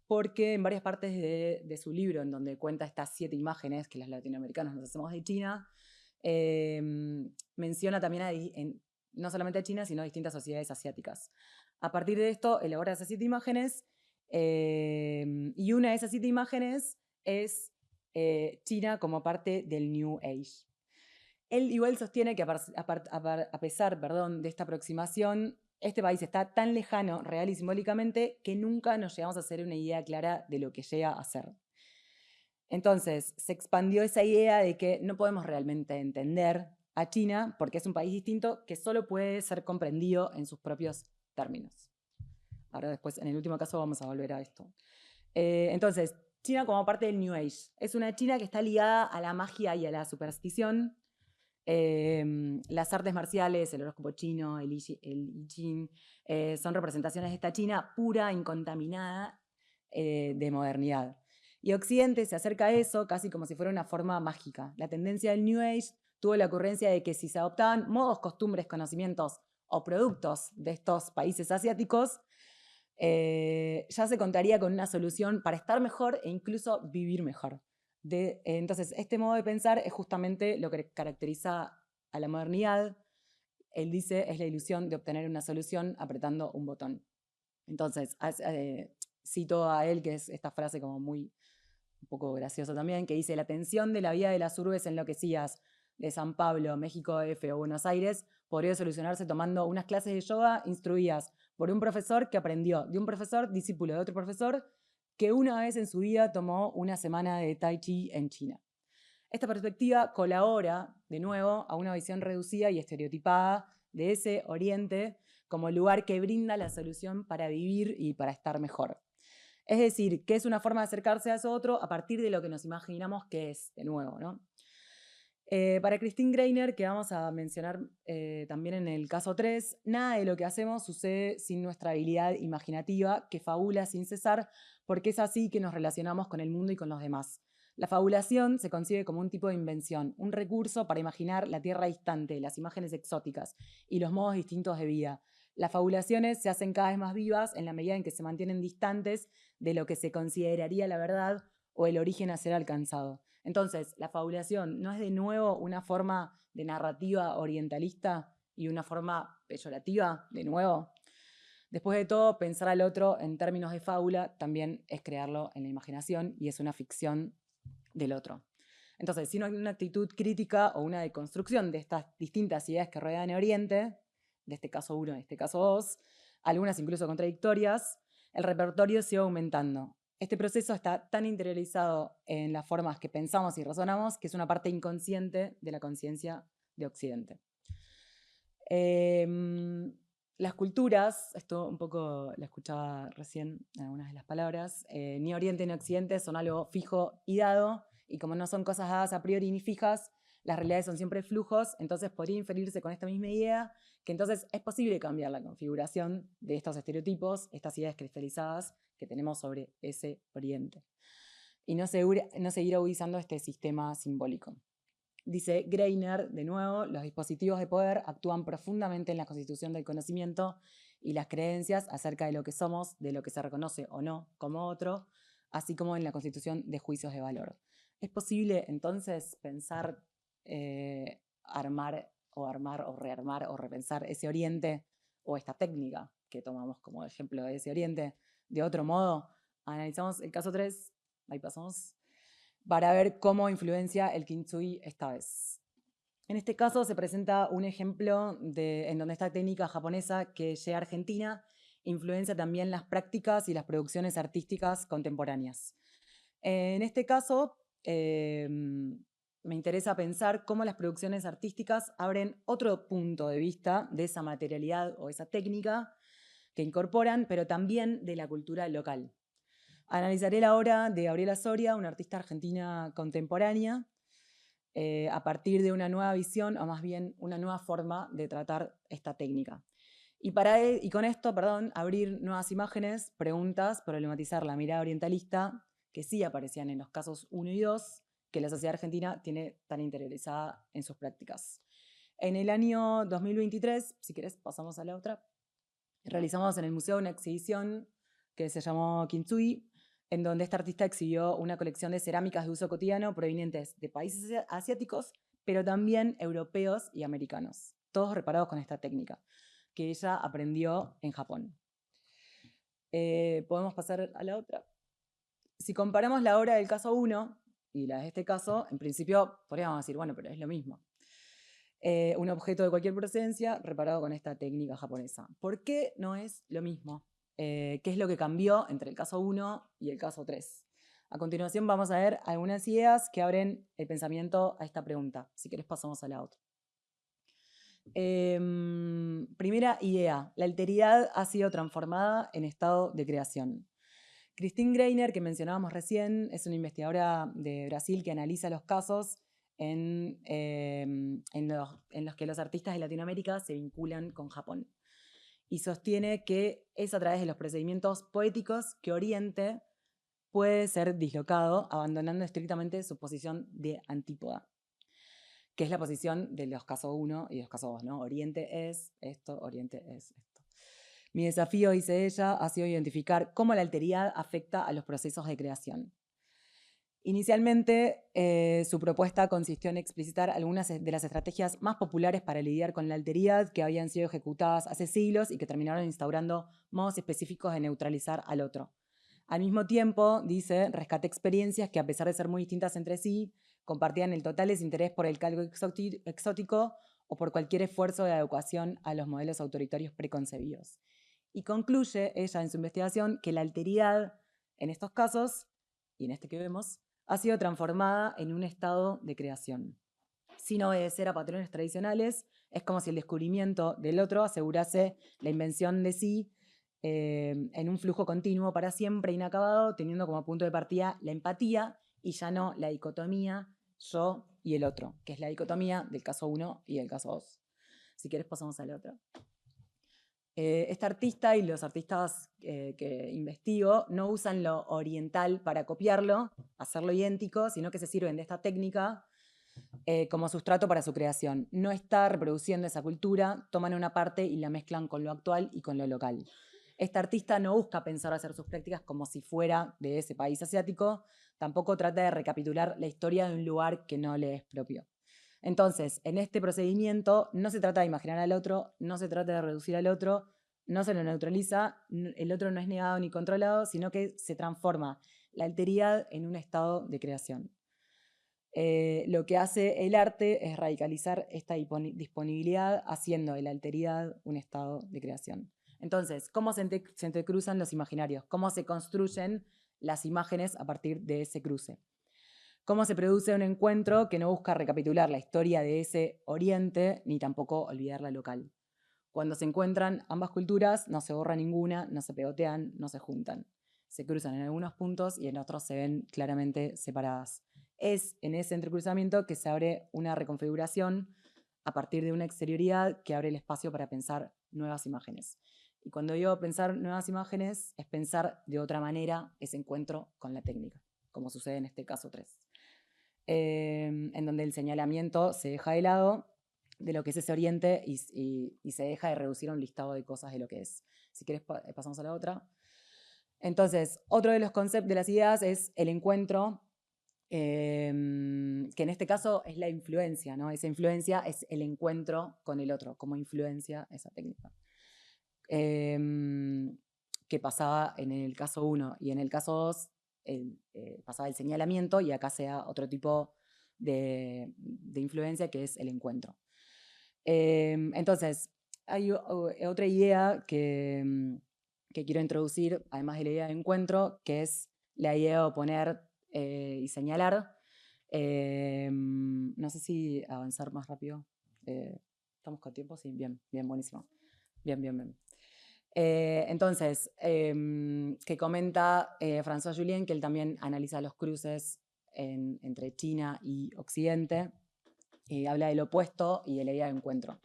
porque en varias partes de su libro, en donde cuenta estas 7 imágenes que los latinoamericanos nos hacemos de China, menciona también no solamente a China, sino a distintas sociedades asiáticas. A partir de esto, elabora esas 7 imágenes, y una de esas 7 imágenes es China como parte del New Age. Él igual sostiene que a pesar de esta aproximación, este país está tan lejano, real y simbólicamente, que nunca nos llegamos a hacer una idea clara de lo que llega a ser. Entonces, se expandió esa idea de que no podemos realmente entender a China porque es un país distinto que solo puede ser comprendido en sus propios términos. Ahora después, en el último caso, vamos a volver a esto. Entonces, China como parte del New Age. Es una China que está ligada a la magia y a la superstición. Las artes marciales, el horóscopo chino, el I Ching, son representaciones de esta China pura, incontaminada de modernidad. Y Occidente se acerca a eso casi como si fuera una forma mágica. La tendencia del New Age tuvo la ocurrencia de que si se adoptaban modos, costumbres, conocimientos o productos de estos países asiáticos, ya se contaría con una solución para estar mejor e incluso vivir mejor. Entonces, este modo de pensar es justamente lo que caracteriza a la modernidad. Él dice, es la ilusión de obtener una solución apretando un botón. Entonces, cito a él, que es esta frase como un poco graciosa también, que dice, la tensión de la vida de las urbes enloquecidas de San Pablo, México DF o Buenos Aires podría solucionarse tomando unas clases de yoga instruidas por un profesor que aprendió de un profesor, discípulo de otro profesor, que una vez en su vida tomó una semana de Tai Chi en China. Esta perspectiva colabora, de nuevo, a una visión reducida y estereotipada de ese Oriente como lugar que brinda la solución para vivir y para estar mejor. Es decir, que es una forma de acercarse a eso otro a partir de lo que nos imaginamos que es, de nuevo, ¿no? Para Christine Greiner, que vamos a mencionar también en el caso 3, nada de lo que hacemos sucede sin nuestra habilidad imaginativa, que fabula sin cesar, porque es así que nos relacionamos con el mundo y con los demás. La fabulación se concibe como un tipo de invención, un recurso para imaginar la tierra distante, las imágenes exóticas y los modos distintos de vida. Las fabulaciones se hacen cada vez más vivas en la medida en que se mantienen distantes de lo que se consideraría la verdad o el origen a ser alcanzado. Entonces, la fabulación no es de nuevo una forma de narrativa orientalista y una forma peyorativa, de nuevo. Después de todo, pensar al otro en términos de fábula también es crearlo en la imaginación y es una ficción del otro. Entonces, si no hay una actitud crítica o una deconstrucción de estas distintas ideas que rodean el Oriente, de este caso 1, de este caso 2, algunas incluso contradictorias, el repertorio sigue aumentando. Este proceso está tan interiorizado en las formas que pensamos y razonamos que es una parte inconsciente de la conciencia de Occidente. Las culturas, esto un poco lo escuchaba recién en algunas de las palabras, ni Oriente ni Occidente son algo fijo y dado, y como no son cosas dadas a priori ni fijas, las realidades son siempre flujos, entonces podría inferirse con esta misma idea que entonces es posible cambiar la configuración de estos estereotipos, estas ideas cristalizadas que tenemos sobre ese Oriente, y no seguir agudizando este sistema simbólico. Dice Greiner, de nuevo, los dispositivos de poder actúan profundamente en la constitución del conocimiento y las creencias acerca de lo que somos, de lo que se reconoce o no como otro, así como en la constitución de juicios de valor. ¿Es posible entonces pensar, armar o rearmar o repensar ese oriente o esta técnica que tomamos como ejemplo de ese oriente de otro modo? Analizamos el caso 3, ahí pasamos, para ver cómo influencia el kintsugi esta vez. En este caso se presenta un ejemplo en donde esta técnica japonesa que llega a Argentina influencia también las prácticas y las producciones artísticas contemporáneas. En este caso, me interesa pensar cómo las producciones artísticas abren otro punto de vista de esa materialidad o esa técnica que incorporan, pero también de la cultura local. Analizaré la obra de Gabriela Soria, una artista argentina contemporánea, a partir de una nueva visión, o más bien una nueva forma de tratar esta técnica. Y con esto, abrir nuevas imágenes, preguntas, problematizar la mirada orientalista que sí aparecían en los casos 1 y 2, que la sociedad argentina tiene tan interiorizada en sus prácticas. En el año 2023, si querés pasamos a la otra, realizamos en el museo una exhibición que se llamó Kintsugi, en donde esta artista exhibió una colección de cerámicas de uso cotidiano provenientes de países asiáticos, pero también europeos y americanos, todos reparados con esta técnica, que ella aprendió en Japón. Podemos pasar a la otra. Si comparamos la obra del caso 1 y la de este caso, en principio podríamos decir, bueno, pero es lo mismo. Un objeto de cualquier procedencia reparado con esta técnica japonesa. ¿Por qué no es lo mismo? ¿Qué es lo que cambió entre el caso 1 y el caso 3? A continuación vamos a ver algunas ideas que abren el pensamiento a esta pregunta. Si querés pasamos a la otra. Primera idea, la alteridad ha sido transformada en estado de creación. Christine Greiner, que mencionábamos recién, es una investigadora de Brasil que analiza los casos en los que los artistas de Latinoamérica se vinculan con Japón. Y sostiene que es a través de los procedimientos poéticos que Oriente puede ser dislocado, abandonando estrictamente su posición de antípoda, que es la posición de los casos 1 y los casos 2, ¿no? Oriente es esto, Oriente es esto. Mi desafío, dice ella, ha sido identificar cómo la alteridad afecta a los procesos de creación. Inicialmente, su propuesta consistió en explicitar algunas de las estrategias más populares para lidiar con la alteridad que habían sido ejecutadas hace siglos y que terminaron instaurando modos específicos de neutralizar al otro. Al mismo tiempo, dice, rescaté experiencias que, a pesar de ser muy distintas entre sí, compartían el total desinterés por el calco exótico o por cualquier esfuerzo de adecuación a los modelos autoritarios preconcebidos. Y concluye ella en su investigación que la alteridad en estos casos, y en este que vemos, ha sido transformada en un estado de creación. Sin obedecer a patrones tradicionales, es como si el descubrimiento del otro asegurase la invención de sí en un flujo continuo para siempre inacabado, teniendo como punto de partida la empatía y ya no la dicotomía yo y el otro, que es la dicotomía del caso 1 y del caso 2. Si quieres pasamos al otro. Esta artista y los artistas que investigo no usan lo oriental para copiarlo, hacerlo idéntico, sino que se sirven de esta técnica como sustrato para su creación. No está reproduciendo esa cultura, toman una parte y la mezclan con lo actual y con lo local. Esta artista no busca pensar hacer sus prácticas como si fuera de ese país asiático, tampoco trata de recapitular la historia de un lugar que no le es propio. Entonces, en este procedimiento no se trata de imaginar al otro, no se trata de reducir al otro, no se lo neutraliza, el otro no es negado ni controlado, sino que se transforma la alteridad en un estado de creación. Lo que hace el arte es radicalizar esta disponibilidad, haciendo de la alteridad un estado de creación. Entonces, ¿cómo se entrecruzan los imaginarios? ¿Cómo se construyen las imágenes a partir de ese cruce? ¿Cómo se produce un encuentro que no busca recapitular la historia de ese oriente, ni tampoco olvidar la local? Cuando se encuentran ambas culturas, no se borra ninguna, no se pegotean, no se juntan. Se cruzan en algunos puntos y en otros se ven claramente separadas. Es en ese entrecruzamiento que se abre una reconfiguración a partir de una exterioridad que abre el espacio para pensar nuevas imágenes. Y cuando digo pensar nuevas imágenes, es pensar de otra manera ese encuentro con la técnica, como sucede en este caso 3. En donde el señalamiento se deja de lado de lo que es ese oriente y se deja de reducir a un listado de cosas de lo que es. Si querés pasamos a la otra. Entonces, otro de los conceptos de las ideas es el encuentro, que en este caso es la influencia, ¿no? Esa influencia es el encuentro con el otro, como influencia esa técnica. Que pasaba en el caso 1 y en el caso 2 pasaba el señalamiento y acá sea otro tipo de influencia que es el encuentro. Entonces, hay otra idea que quiero introducir, además de la idea de encuentro, que es la idea de oponer y señalar. No sé si avanzar más rápido. ¿Estamos con tiempo? Sí, bien, buenísimo. Bien. Entonces, que comenta François Julien, que él también analiza los cruces entre China y Occidente, habla del opuesto y de la idea de encuentro.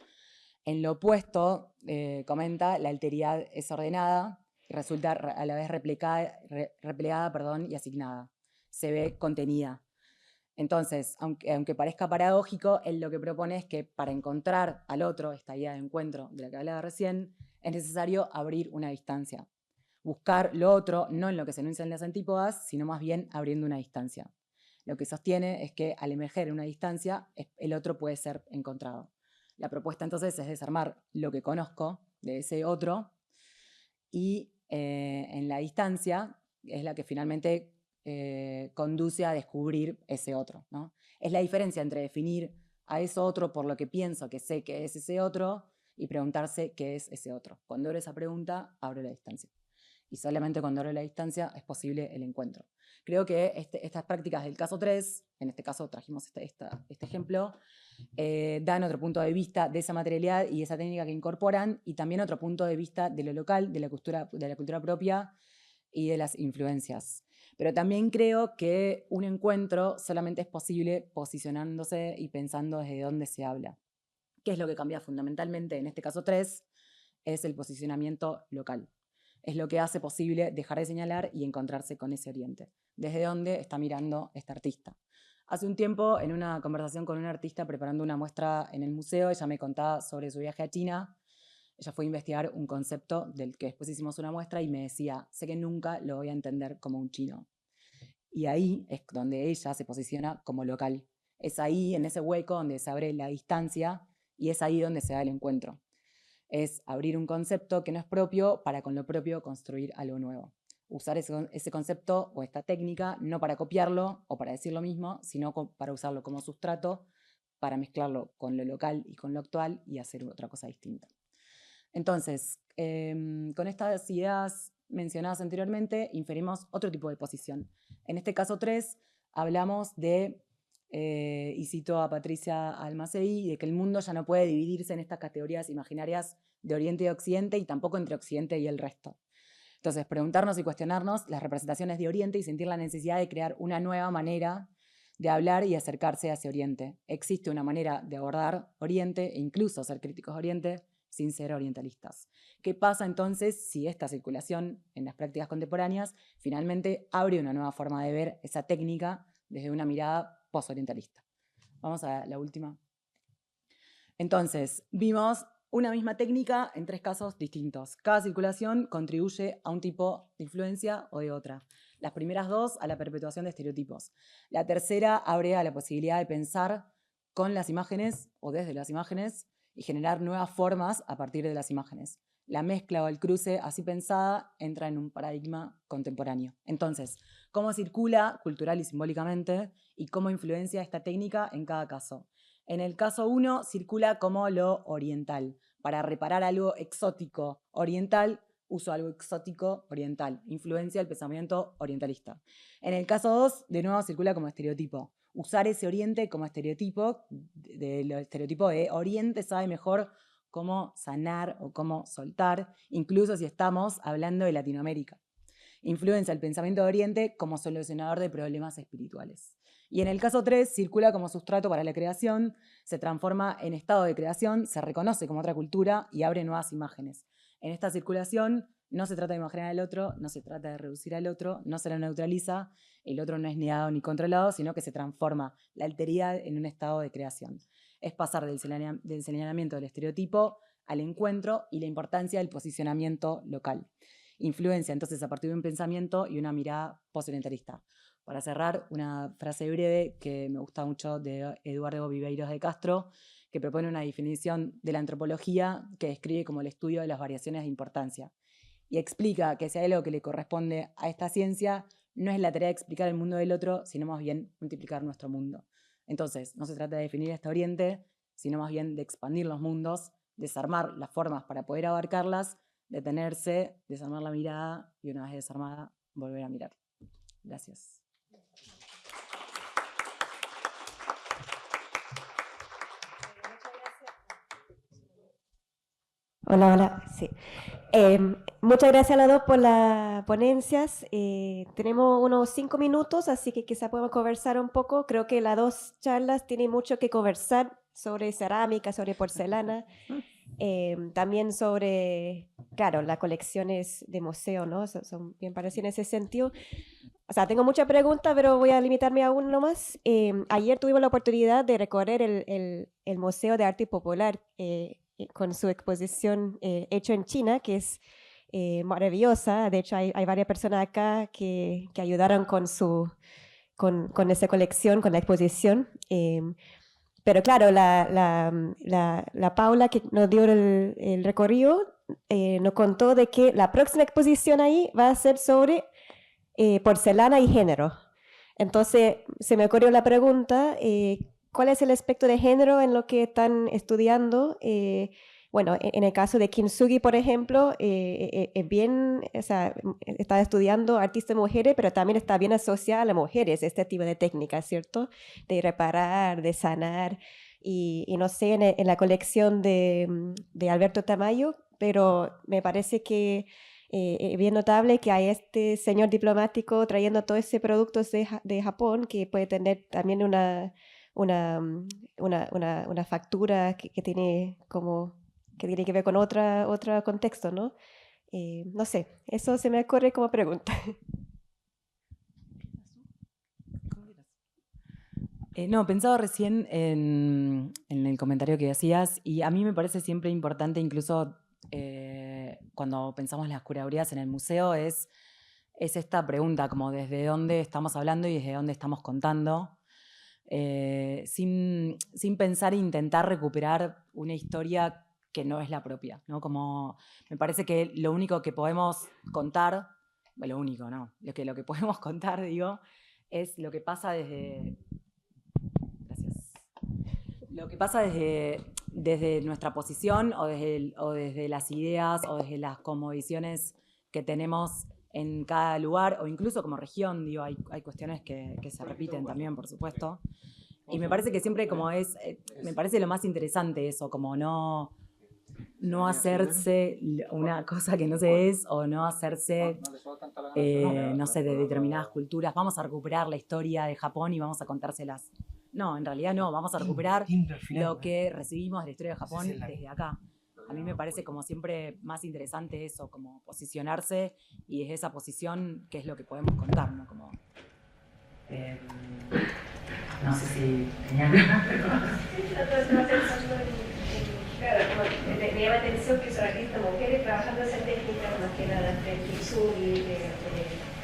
En lo opuesto, comenta, la alteridad es ordenada y resulta a la vez replegada y asignada. Se ve contenida. Entonces, aunque parezca paradójico, él lo que propone es que para encontrar al otro, esta idea de encuentro de la que hablaba recién, es necesario abrir una distancia. Buscar lo otro, no en lo que se enuncian las antípodas, sino más bien abriendo una distancia. Lo que sostiene es que al emerger en una distancia, el otro puede ser encontrado. La propuesta entonces es desarmar lo que conozco de ese otro y en la distancia es la que finalmente conduce a descubrir ese otro, ¿no? Es la diferencia entre definir a ese otro por lo que pienso que sé que es ese otro y preguntarse qué es ese otro. Cuando abro esa pregunta, abro la distancia. Y solamente cuando abro la distancia es posible el encuentro. Creo que estas prácticas del caso 3, en este caso trajimos este ejemplo, dan otro punto de vista de esa materialidad y esa técnica que incorporan, y también otro punto de vista de lo local, de la cultura propia y de las influencias. Pero también creo que un encuentro solamente es posible posicionándose y pensando desde dónde se habla. ¿Qué es lo que cambia fundamentalmente en este caso 3? Es el posicionamiento local. Es lo que hace posible dejar de señalar y encontrarse con ese oriente. ¿Desde dónde está mirando este artista? Hace un tiempo, en una conversación con una artista preparando una muestra en el museo, ella me contaba sobre su viaje a China. Ella fue a investigar un concepto del que después hicimos una muestra y me decía, sé que nunca lo voy a entender como un chino. Y ahí es donde ella se posiciona como local. Es ahí, en ese hueco, donde se abre la distancia y es ahí donde se da el encuentro. Es abrir un concepto que no es propio para con lo propio construir algo nuevo. Usar ese concepto o esta técnica no para copiarlo o para decir lo mismo, sino para usarlo como sustrato, para mezclarlo con lo local y con lo actual y hacer otra cosa distinta. Entonces, con estas ideas mencionadas anteriormente, inferimos otro tipo de posición. En este caso 3, hablamos de, y cito a Patricia Almacei, de que el mundo ya no puede dividirse en estas categorías imaginarias de Oriente y Occidente y tampoco entre Occidente y el resto. Entonces, preguntarnos y cuestionarnos las representaciones de Oriente y sentir la necesidad de crear una nueva manera de hablar y acercarse hacia Oriente. Existe una manera de abordar Oriente e incluso ser críticos de Oriente sin ser orientalistas. ¿Qué pasa entonces si esta circulación en las prácticas contemporáneas finalmente abre una nueva forma de ver esa técnica desde una mirada posorientalista? Vamos a la última. Entonces, vimos una misma técnica en 3 casos distintos. Cada circulación contribuye a un tipo de influencia o de otra. Las primeras 2 a la perpetuación de estereotipos. La tercera abre a la posibilidad de pensar con las imágenes o desde las imágenes y generar nuevas formas a partir de las imágenes. La mezcla o el cruce así pensada entra en un paradigma contemporáneo. Entonces, ¿cómo circula cultural y simbólicamente y cómo influencia esta técnica en cada caso? En el caso 1, circula como lo oriental. Para reparar algo exótico oriental, uso algo exótico oriental. Influencia el pensamiento orientalista. En el caso 2, de nuevo, circula como estereotipo. Usar ese oriente como estereotipo, del estereotipo de Oriente sabe mejor cómo sanar o cómo soltar, incluso si estamos hablando de Latinoamérica. Influencia el pensamiento de Oriente como solucionador de problemas espirituales. Y en el caso 3, circula como sustrato para la creación, se transforma en estado de creación, se reconoce como otra cultura y abre nuevas imágenes. En esta circulación no se trata de imaginar al otro, no se trata de reducir al otro, no se lo neutraliza, el otro no es negado ni controlado, sino que se transforma la alteridad en un estado de creación. Es pasar del señalamiento del estereotipo al encuentro y la importancia del posicionamiento local. influencia entonces a partir de un pensamiento y una mirada postorientalista. Para cerrar, una frase breve que me gusta mucho de Eduardo Viveiros de Castro, que propone una definición de la antropología que describe como el estudio de las variaciones de importancia. Y explica que si hay algo que le corresponde a esta ciencia, no es la tarea de explicar el mundo del otro, sino más bien multiplicar nuestro mundo. Entonces, no se trata de definir este oriente, sino más bien de expandir los mundos, desarmar las formas para poder abarcarlas, detenerse, desarmar la mirada y una vez desarmada, volver a mirar. Gracias. Hola, hola, sí. Muchas gracias a las dos por las ponencias. Tenemos unos 5 minutos, así que quizá podemos conversar un poco. Creo que las dos charlas tienen mucho que conversar sobre cerámica, sobre porcelana, también sobre, claro, las colecciones de museo, ¿no? Son bien parecidas en ese sentido. O sea, tengo muchas preguntas, pero voy a limitarme a uno más. Ayer tuvimos la oportunidad de recorrer el Museo de Arte Popular con su exposición hecho en China, que es maravillosa. De hecho, hay varias personas acá que ayudaron con esa colección, con la exposición. Pero claro, la Paula que nos dio el recorrido nos contó de que la próxima exposición ahí va a ser sobre porcelana y género. Entonces, se me ocurrió la pregunta, ¿cuál es el aspecto de género en lo que están estudiando? Bueno, en el caso de Kintsugi, por ejemplo, es bien, o sea, está estudiando artistas mujeres, pero también está bien asociada a las mujeres, este tipo de técnicas, ¿cierto? De reparar, de sanar, y no sé, en la colección de Alberto Tamayo, pero me parece que es bien notable que hay este señor diplomático trayendo todos esos productos de Japón, que puede tener también una factura que tiene como que tiene que ver con otro contexto, ¿no? No sé, eso se me ocurre como pregunta. No, pensaba recién en el comentario que hacías y a mí me parece siempre importante, incluso cuando pensamos las curadurías en el museo, es esta pregunta, como desde dónde estamos hablando y desde dónde estamos contando, sin pensar e intentar recuperar una historia que no es la propia, ¿no? Como me parece que lo único que podemos contar, bueno, lo único, ¿no? Lo que podemos contar, digo, es lo que pasa desde... Gracias. Lo que pasa desde nuestra posición o desde las ideas o desde las cosmovisiones que tenemos en cada lugar o incluso como región, digo, hay cuestiones que se repiten también, por supuesto. Y me parece que siempre como me parece lo más interesante eso, como no hacerse una cosa que no se es o no hacerse, no sé, de determinadas culturas. Vamos a recuperar la historia de Japón y vamos a contárselas. No, en realidad no, vamos a recuperar lo que recibimos de la historia de Japón desde acá. A mí me parece como siempre más interesante eso, como posicionarse y desde esa posición qué es lo que podemos contar, ¿no? Como, no sé si tenían... Claro, como me llama la atención que son artistas mujeres trabajando esa técnica, más que nada, el kintsugi,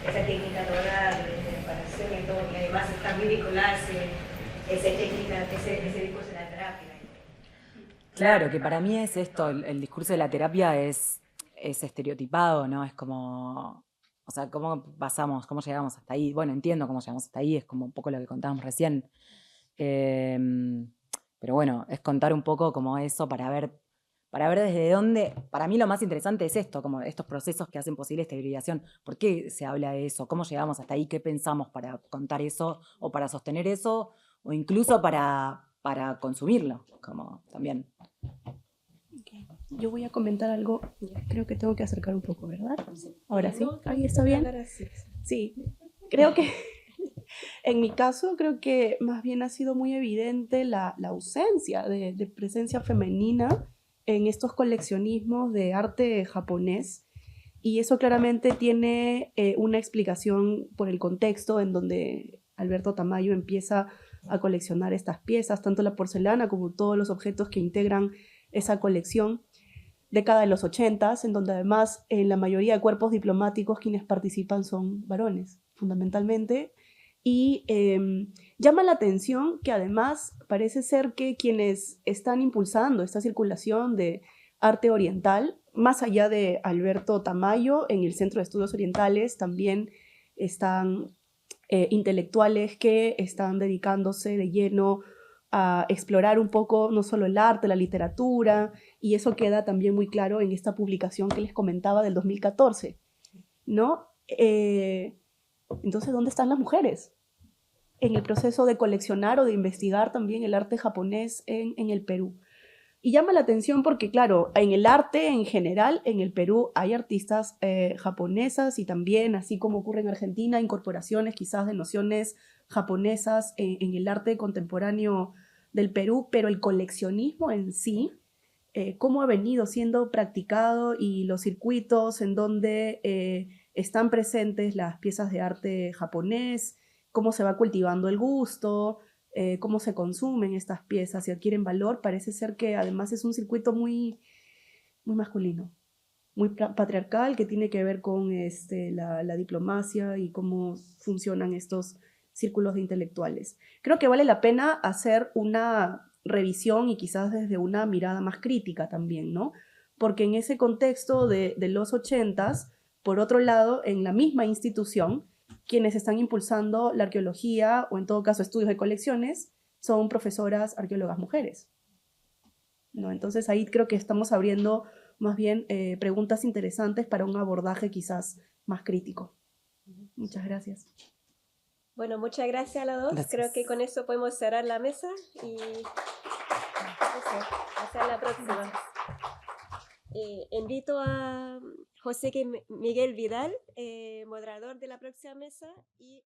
esa técnica dorada, de reparación y todo, y además está muy vinculada esa técnica, ese discurso de la terapia. Claro, que para mí es esto, el discurso de la terapia es estereotipado, ¿no? Es como, o sea, ¿cómo pasamos, cómo llegamos hasta ahí? Bueno, entiendo cómo llegamos hasta ahí, es como un poco lo que contábamos recién. Pero bueno, es contar un poco como eso para ver desde dónde, para mí lo más interesante es esto, como estos procesos que hacen posible esta hibridación. ¿Por qué se habla de eso? ¿Cómo llegamos hasta ahí? ¿Qué pensamos para contar eso o para sostener eso? O incluso para consumirlo, como también. Okay. Yo voy a comentar algo, creo que tengo que acercar un poco, ¿verdad? Ahora sí, ahí está bien. Sí, creo que en mi caso, creo que más bien ha sido muy evidente la ausencia de presencia femenina en estos coleccionismos de arte japonés, y eso claramente tiene una explicación por el contexto en donde Alberto Tamayo empieza a coleccionar estas piezas, tanto la porcelana como todos los objetos que integran esa colección. década de los 80s, en donde además en la mayoría de cuerpos diplomáticos quienes participan son varones, fundamentalmente. Y llama la atención que además parece ser que quienes están impulsando esta circulación de arte oriental, más allá de Alberto Tamayo, en el Centro de Estudios Orientales también están intelectuales que están dedicándose de lleno a explorar un poco no solo el arte, la literatura, y eso queda también muy claro en esta publicación que les comentaba del 2014, ¿no? Entonces, ¿dónde están las mujeres en el proceso de coleccionar o de investigar también el arte japonés en el Perú? Y llama la atención porque, claro, en el arte en general, en el Perú hay artistas japonesas y también, así como ocurre en Argentina, incorporaciones quizás de nociones japonesas en el arte contemporáneo del Perú, pero el coleccionismo en sí, cómo ha venido siendo practicado y los circuitos en donde están presentes las piezas de arte japonés, cómo se va cultivando el gusto, cómo se consumen estas piezas y adquieren valor, parece ser que además es un circuito muy, muy masculino, muy patriarcal, que tiene que ver con la diplomacia y cómo funcionan estos círculos de intelectuales. Creo que vale la pena hacer una revisión y quizás desde una mirada más crítica también, ¿no? Porque en ese contexto de los 80s, por otro lado, en la misma institución, quienes están impulsando la arqueología o en todo caso estudios de colecciones son profesoras arqueólogas mujeres, ¿no? Entonces ahí creo que estamos abriendo más bien preguntas interesantes para un abordaje quizás más crítico. Muchas gracias. Bueno, muchas gracias a las dos. Gracias. Creo que con eso podemos cerrar la mesa y eso, hasta la próxima. Invito a José Miguel Vidal, moderador de la próxima mesa, y